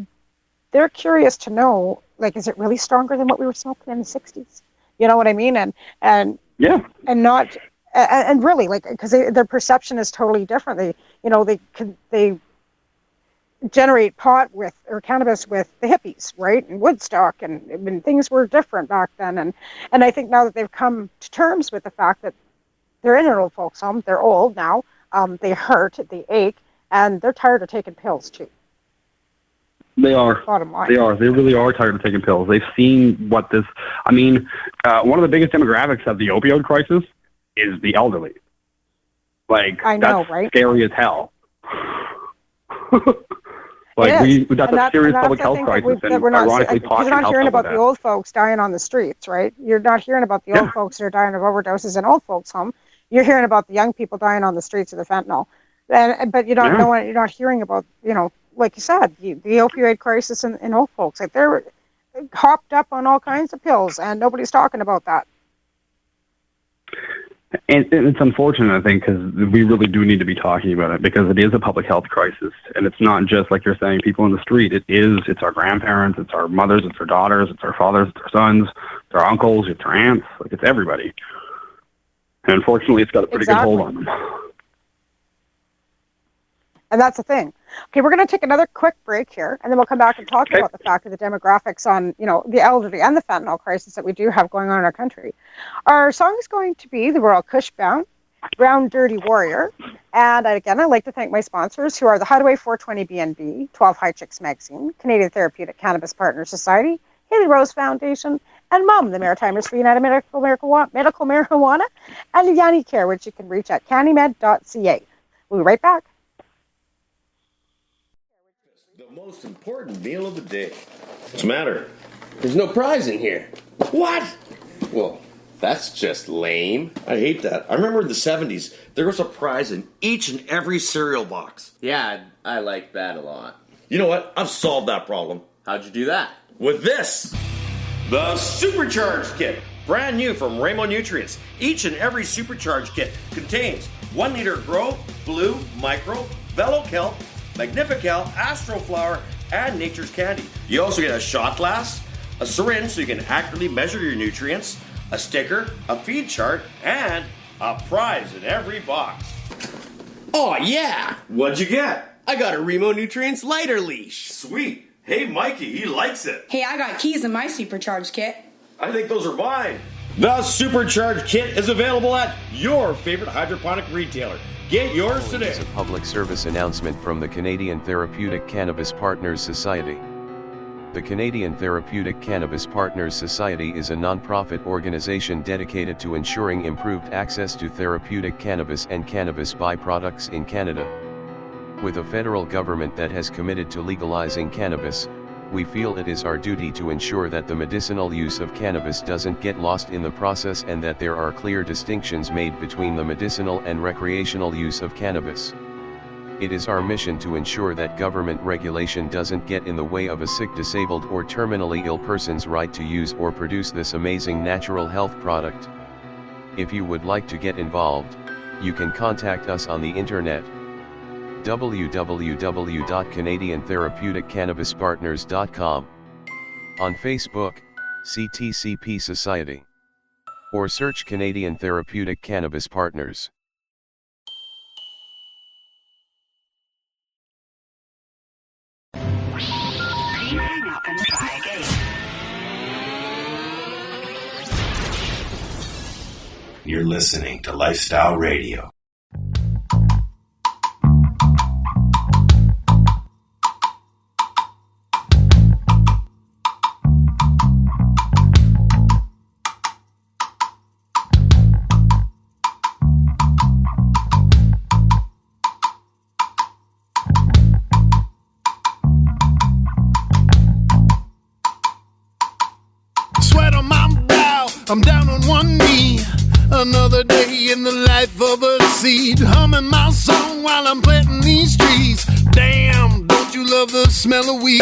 they're curious to know, like, is it really stronger than what we were smoking in the 60s? You know what I mean? And yeah. And not, and really, like, because their perception is totally different. They generate pot with, or cannabis with, the hippies, right? And Woodstock, and things were different back then. And I think now that they've come to terms with the fact that they're in an old folks home, they're old now, they hurt, they ache, and they're tired of taking pills too. They are. Bottom line. They are. They really are tired of taking pills. They've seen what this, one of the biggest demographics of the opioid crisis is the elderly. Like, I know, that's right? Scary as hell. That's a serious public health crisis, and ironically, pot you're not hearing about that. the old folks dying on the streets, right? You're not hearing about the old folks that are dying of overdoses in old folks' home. You're hearing about the young people dying on the streets of the fentanyl, but you don't know. You're not hearing about, like you said, the opioid crisis in old folks. Like, they're hopped up on all kinds of pills, and nobody's talking about that. And it's unfortunate, I think, because we really do need to be talking about it, because it is a public health crisis, and it's not just, like you're saying, people in the street. It's our grandparents, it's our mothers, it's our daughters, it's our fathers, it's our sons, it's our uncles, it's our aunts. Like, it's everybody. And unfortunately, it's got a pretty good hold on them. And that's the thing. Okay, we're going to take another quick break here, and then we'll come back and talk about the fact of the demographics on, the elderly and the fentanyl crisis that we do have going on in our country. Our song is going to be the Royal Kush Bound, Brown Dirty Warrior. And again, I'd like to thank my sponsors, who are the Hideaway 420 BNB, 12 High Chicks Magazine, Canadian Therapeutic Cannabis Partner Society, Haley Rose Foundation, and MUM, the Maritimers for United Medical Marijuana, and Yanni Care, which you can reach at cannymed.ca. We'll be right back. The most important meal of the day. What's the matter? There's no prize in here. What? Well, that's just lame. I hate that. I remember in the 70s, there was a prize in each and every cereal box. Yeah, I like that a lot. You know what? I've solved that problem. How'd you do that? With this. The Supercharged Kit. Brand new from Rainbow Nutrients. Each and every Supercharged Kit contains 1 liter Grow, Blue, Micro, Velo Kelp, Magnifical, Astroflower, and Nature's Candy. You also get a shot glass, a syringe so you can accurately measure your nutrients, a sticker, a feed chart, and a prize in every box. Oh, yeah! What'd you get? I got a Remo Nutrients lighter leash. Sweet. Hey, Mikey, he likes it. Hey, I got keys in my Supercharged Kit. I think those are mine. The Supercharged Kit is available at your favorite hydroponic retailer. Get yours today. This is a public service announcement from the Canadian Therapeutic Cannabis Partners Society. The Canadian Therapeutic Cannabis Partners Society is a non-profit organization dedicated to ensuring improved access to therapeutic cannabis and cannabis byproducts in Canada. With a federal government that has committed to legalizing cannabis, we feel it is our duty to ensure that the medicinal use of cannabis doesn't get lost in the process and that there are clear distinctions made between the medicinal and recreational use of cannabis. It is our mission to ensure that government regulation doesn't get in the way of a sick, disabled, or terminally ill person's right to use or produce this amazing natural health product. If you would like to get involved, you can contact us on the internet. www.canadiantherapeuticCannabisPartners.com, on Facebook, CTCP Society, or search Canadian Therapeutic Cannabis Partners. Hang up and try again. You're listening to Lifestyle Radio. Sweat on my brow, I'm down on one knee. Another day in the life of a seed, humming my song while I'm planting these trees. Damn, don't you love the smell of weed?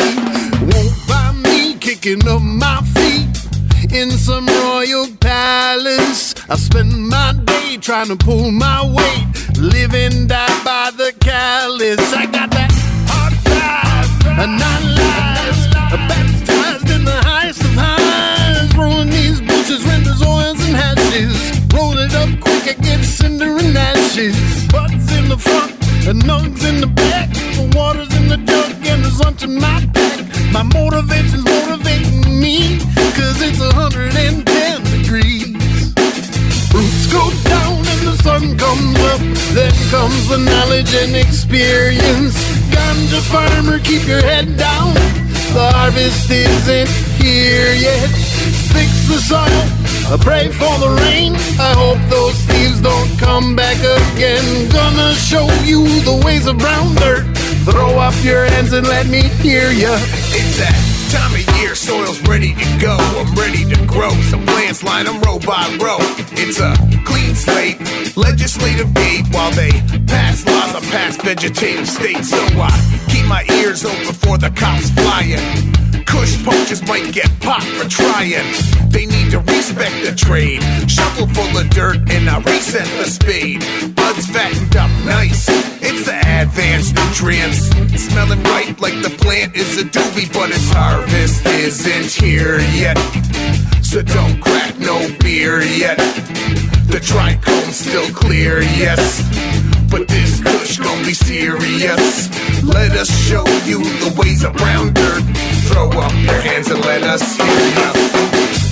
Won't find me kicking up my feet in some royal palace. I spend my day trying to pull my weight, live and die by the callous. I got that hard drive, a 9 lives, baptized in the highest of highs, rolling these bushes, renders, oils, and hashes. Roll it up quick, I get cinder and ashes. Buds in the front, and nugs in the back. The water's in the jug, and there's lunch in my pack. My motivation's motivating me, cause it's 110 degrees. Roots go down and the sun comes up, then comes the knowledge and experience. Ganja farmer, keep your head down, the harvest isn't here yet. Fix the soil, I pray for the rain, I hope those thieves don't come back again. Gonna show you the ways of brown dirt, throw up your hands and let me hear ya. It's that time of year, soil's ready to go, I'm ready to grow, some plants line them row by row. It's a clean slate, legislative gate, while they pass laws, I pass vegetative state. So I keep my ears open for the cops flying. Kush poachers might get popped for trying. They need to respect the trade. Shovel full of dirt and I reset the spade. Buds fattened up nice, it's the advanced nutrients. Smelling right like the plant is a doobie, but its harvest isn't here yet. So don't crack no beer yet. The trichome's still clear, yes, but this kush gon' be serious. Let us show you the ways of brown dirt. Throw up your hands and let us hear ya.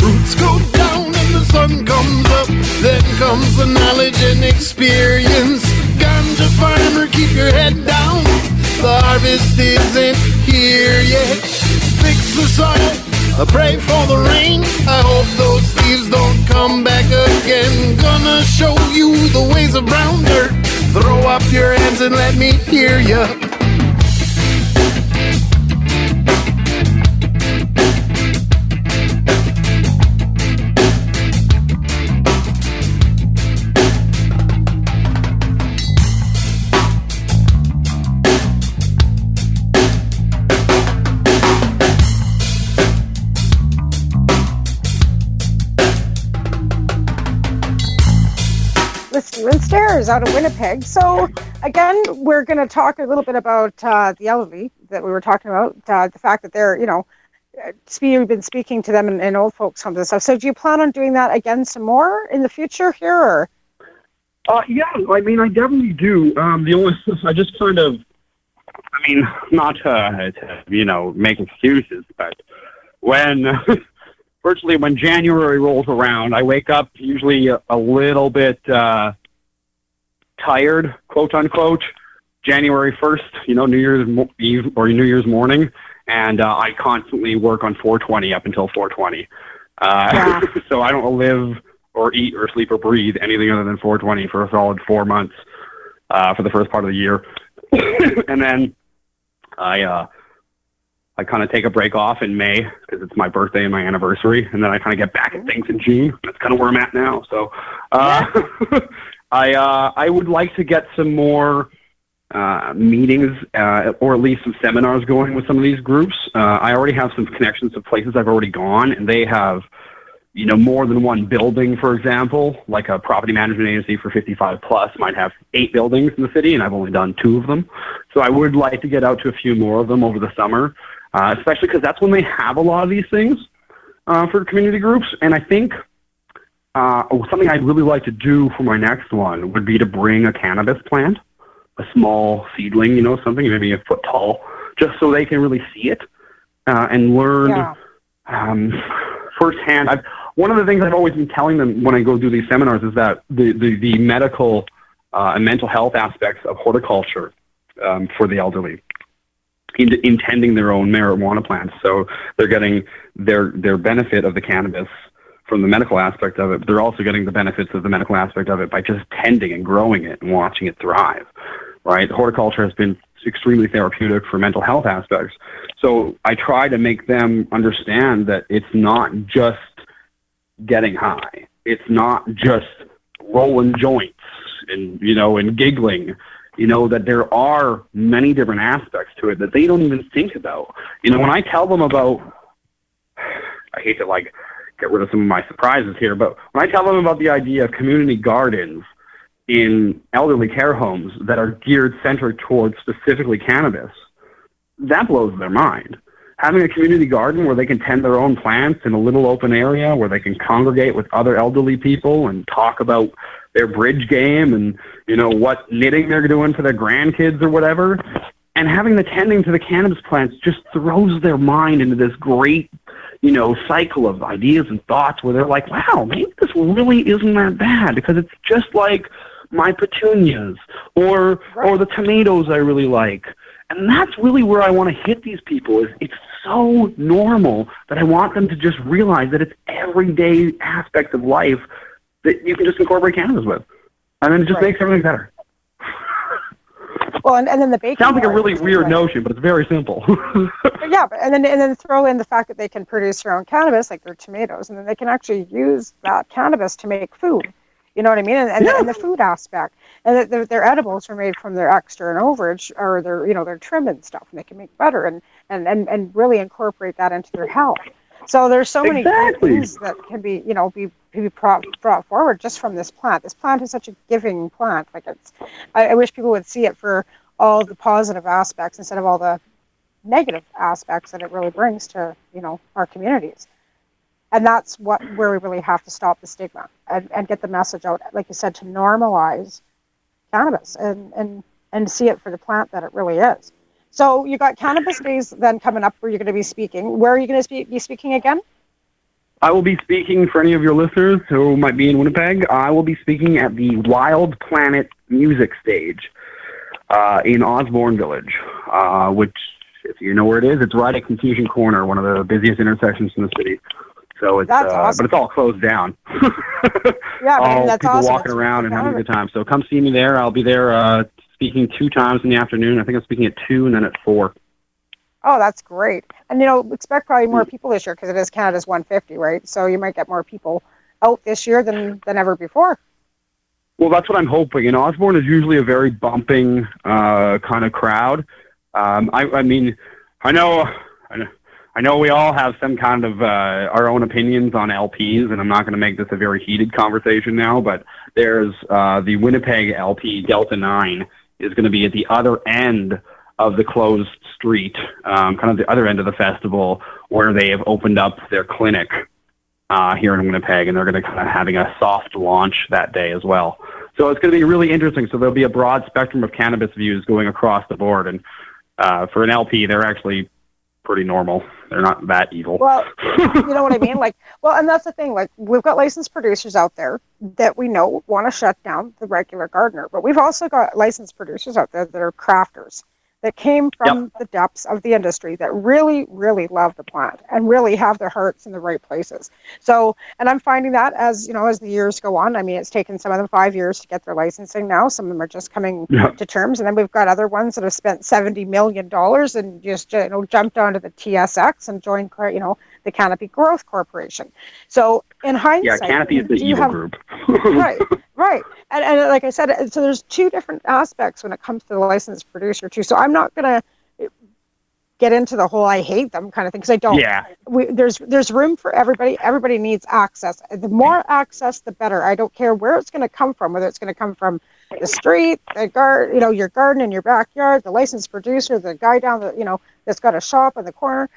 Roots go down and the sun comes up, then comes the knowledge and experience. Ganja farmer, keep your head down, the harvest isn't here yet. Fix the soil, I pray for the rain. I hope those thieves don't come back again. Gonna show you the ways of brown dirt. Throw up your hands and let me hear ya. Steven Stairs out of Winnipeg. So again, we're going to talk a little bit about the elderly that we were talking about, the fact that they're, we've been speaking to them in old folks homes and stuff. So do you plan on doing that again some more in the future here? Or? Yeah, I mean, I definitely do. The only, I just kind of, I mean, not to make excuses, but when... virtually when January rolls around, I wake up usually a little bit tired, quote unquote, January 1st, New Year's Eve or New Year's morning, and I constantly work on 420 up until 420. So I don't live or eat or sleep or breathe anything other than 420 for a solid 4 months for the first part of the year. And then I kind of take a break off in May because it's my birthday and my anniversary, and then I kind of get back at things in June. That's kind of where I'm at now. So I would like to get some more meetings or at least some seminars going with some of these groups. I already have some connections to places I've already gone, and they have more than one building, for example, like a property management agency for 55 plus might have 8 buildings in the city, and I've only done 2 of them. So I would like to get out to a few more of them over the summer. Especially because that's when they have a lot of these things for community groups. And I think something I'd really like to do for my next one would be to bring a cannabis plant, a small seedling, something maybe a foot tall, just so they can really see it and learn firsthand. One of the things I've always been telling them when I go do these seminars is that the medical and mental health aspects of horticulture for the elderly, intending their own marijuana plants. So they're getting their benefit of the cannabis from the medical aspect of it, but they're also getting the benefits of the medical aspect of it by just tending and growing it and watching it thrive, right? Horticulture has been extremely therapeutic for mental health aspects. So I try to make them understand that it's not just getting high. It's not just rolling joints and, and giggling. That there are many different aspects to it that they don't even think about. When I tell them about, I hate to get rid of some of my surprises here, but when I tell them about the idea of community gardens in elderly care homes that are centered towards specifically cannabis, that blows their mind. Having a community garden where they can tend their own plants in a little open area where they can congregate with other elderly people and talk about their bridge game and, what knitting they're doing for their grandkids or whatever. And having the tending to the cannabis plants just throws their mind into this great, cycle of ideas and thoughts where they're like, wow, maybe this really isn't that bad because it's just like my petunias or the tomatoes I really like. And that's really where I want to hit these people. Is it's so normal that I want them to just realize that it's everyday aspects of life that you can just incorporate cannabis with. And then it just makes everything better. Well, and then the baking sounds like a really weird notion, but it's very simple. Yeah, but and then throw in the fact that they can produce their own cannabis, like their tomatoes, and then they can actually use that cannabis to make food. You know what I mean? And the food aspect, and their edibles are made from their extra and overage, or their trim and stuff, and they can make butter and really incorporate that into their health. So there's so many great things that can be brought forward just from this plant. This plant is such a giving plant. I wish people would see it for all the positive aspects instead of all the negative aspects that it really brings to our communities. And that's where we really have to stop the stigma and get the message out, like you said, to normalize cannabis and see it for the plant that it really is. So you got Cannabis Days then coming up where you're going to be speaking. Where are you going to be speaking again? I will be speaking, for any of your listeners who might be in Winnipeg, I will be speaking at the Wild Planet Music Stage in Osborne Village, which If you know where it is, it's right at Confusion Corner, one of the busiest intersections in the city. So it's That's awesome. but it's all closed down. Yeah, all that's people awesome. walking around and having a good time. So come see me there. I'll be there speaking 2 times in the afternoon. I think I'm speaking at 2 and then at 4. Oh, that's great. And, expect probably more people this year because it is Canada's 150, right? So you might get more people out this year than ever before. Well, that's what I'm hoping. Osborne is usually a very bumping kind of crowd. I mean, I know we all have some kind of our own opinions on LPs, and I'm not going to make this a very heated conversation now, but there's the Winnipeg LP, Delta 9, is going to be at the other end of the closed street, kind of the other end of the festival, where they have opened up their clinic here in Winnipeg, and they're going to kind of having a soft launch that day as well. So it's going to be really interesting. So there'll be a broad spectrum of cannabis views going across the board, and for an LP, they're actually pretty normal. They're not that evil. Well, you know what I mean? And that's the thing. We've got licensed producers out there that we know want to shut down the regular gardener, but we've also got licensed producers out there that are crafters that came from the depths of the industry that really, really love the plant and really have their hearts in the right places. So, and I'm finding that as the years go on. I mean, it's taken some of them 5 years to get their licensing now. Some of them are just coming to terms. And then we've got other ones that have spent $70 million and just, jumped onto the TSX and joined, the Canopy Growth Corporation. So in hindsight, Canopy is the evil group. Right. And like I said, so there's 2 different aspects when it comes to the licensed producer too. So I'm not going to get into the whole I hate them kind of thing because I don't. Yeah. There's room for everybody. Everybody needs access. The more access, the better. I don't care where it's going to come from, whether it's going to come from the street, the your garden in your backyard, the licensed producer, the guy down the, that's got a shop in the corner.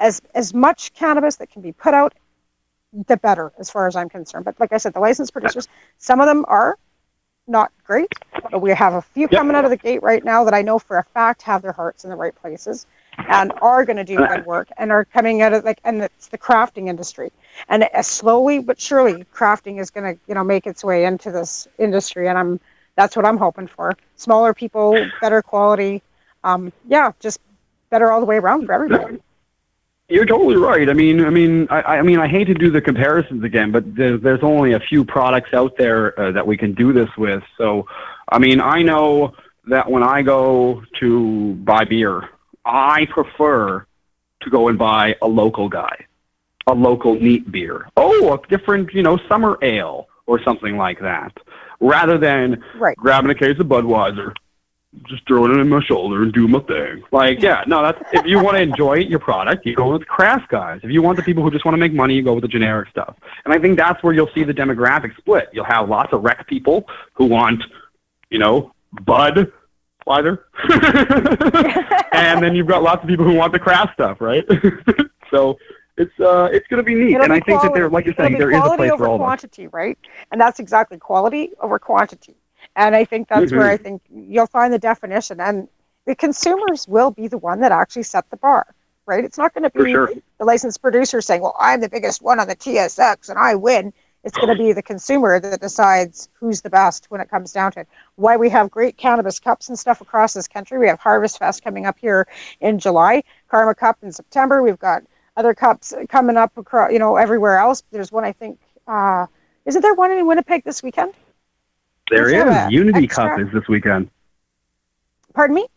As much cannabis that can be put out, the better, as far as I'm concerned. But like I said, the licensed producers, some of them are not great, but we have a few coming out of the gate right now that I know for a fact have their hearts in the right places and are going to do good work and are coming out of and it's the crafting industry. And slowly but surely, crafting is going to, make its way into this industry. And that's what I'm hoping for. Smaller people, better quality. Just better all the way around for everybody. You're totally right. I mean, I hate to do the comparisons again, but there's only a few products out there that we can do this with. So, I mean, I know that when I go to buy beer, I prefer to go and buy a local guy, a local neat beer. Oh, a different, summer ale or something like that, rather than grabbing a case of Budweiser, just throwing it in my shoulder and do my thing. That's if you want to enjoy your product, you go with craft guys. If you want the people who just want to make money, you go with the generic stuff. And I think that's where you'll see the demographic split. You'll have lots of rec people who want, Bud Weiser. And then you've got lots of people who want the craft stuff, right? So it's going to be neat. And I think that there, like you're saying, there is a place for all of us. Quantity, right? And that's exactly quality over quantity. And I think that's where I think you'll find the definition. And the consumers will be the one that actually set the bar, right? It's not going to be the licensed producer saying, well, I'm the biggest one on the TSX and I win. It's going to be the consumer that decides who's the best when it comes down to it. Why we have great cannabis cups and stuff across this country. We have Harvest Fest coming up here in July, Karma Cup in September. We've got other cups coming up across, everywhere else. There's one, I think, isn't there one in Winnipeg this weekend? There is. Unity Cup is this weekend. Pardon me?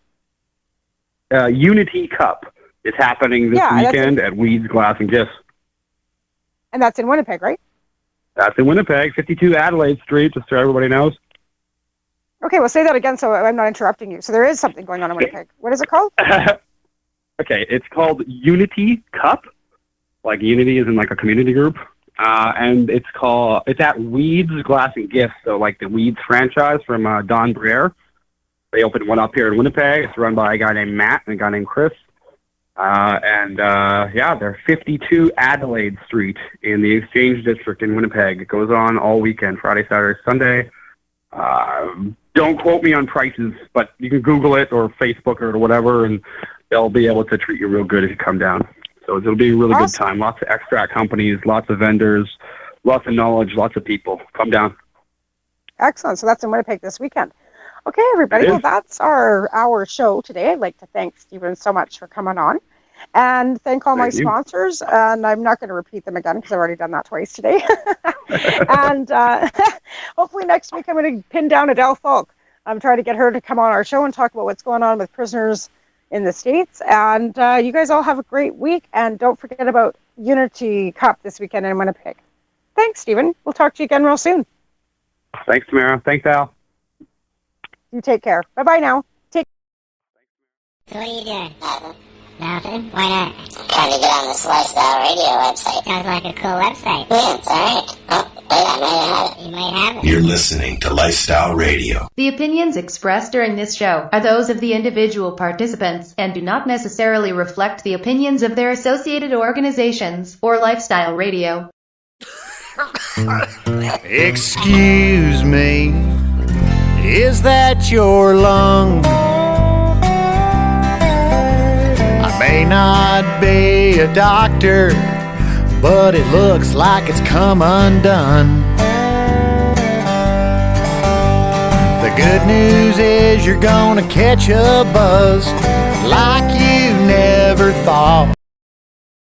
Unity Cup is happening this weekend at Weeds, Glass, and Gifts. And that's in Winnipeg, right? That's in Winnipeg, 52 Adelaide Street, just so everybody knows. Okay, well, say that again so I'm not interrupting you. So there is something going on in Winnipeg. What is it called? Okay, it's called Unity Cup. Like Unity is in like a community group. And it's at Weeds, Glass, and Gifts. So like the Weeds franchise from Don Briere. They opened one up here in Winnipeg. It's run by a guy named Matt and a guy named Chris. They're 52 Adelaide Street in the Exchange District in Winnipeg. It goes on all weekend, Friday, Saturday, Sunday. Don't quote me on prices, but you can Google it or Facebook or whatever, and they'll be able to treat you real good if you come down. So it'll be a really good time. Lots of extract companies, lots of vendors, lots of knowledge, lots of people. Come down. Excellent. So that's in Winnipeg this weekend. Okay, everybody. It Well, is. that's our show today. I'd like to thank Stephen so much for coming on, and thank all my Thank you. sponsors. And I'm not going to repeat them again because I've already done that twice today. And hopefully next week I'm going to pin down Adele Falk. I'm trying to get her to come on our show and talk about what's going on with prisoners in the States. And you guys all have a great week. And don't forget about Unity Cup this weekend in Winnipeg. Thanks, Stephen. We'll talk to you again real soon. Thanks, Tamara. Thanks, Al. You take care. Bye-bye now. Take. So what are you doing? Nothing. Why not? I'm trying to get on this Lifestyle Radio website. Sounds like a cool website. Yeah, it's alright. Oh, wait, I might have it. You might have it. You're listening to Lifestyle Radio. The opinions expressed during this show are those of the individual participants and do not necessarily reflect the opinions of their associated organizations or Lifestyle Radio. Excuse me, is that your lung? I may not be a doctor, but it looks like it's come undone. The good news is you're gonna catch a buzz like you never thought.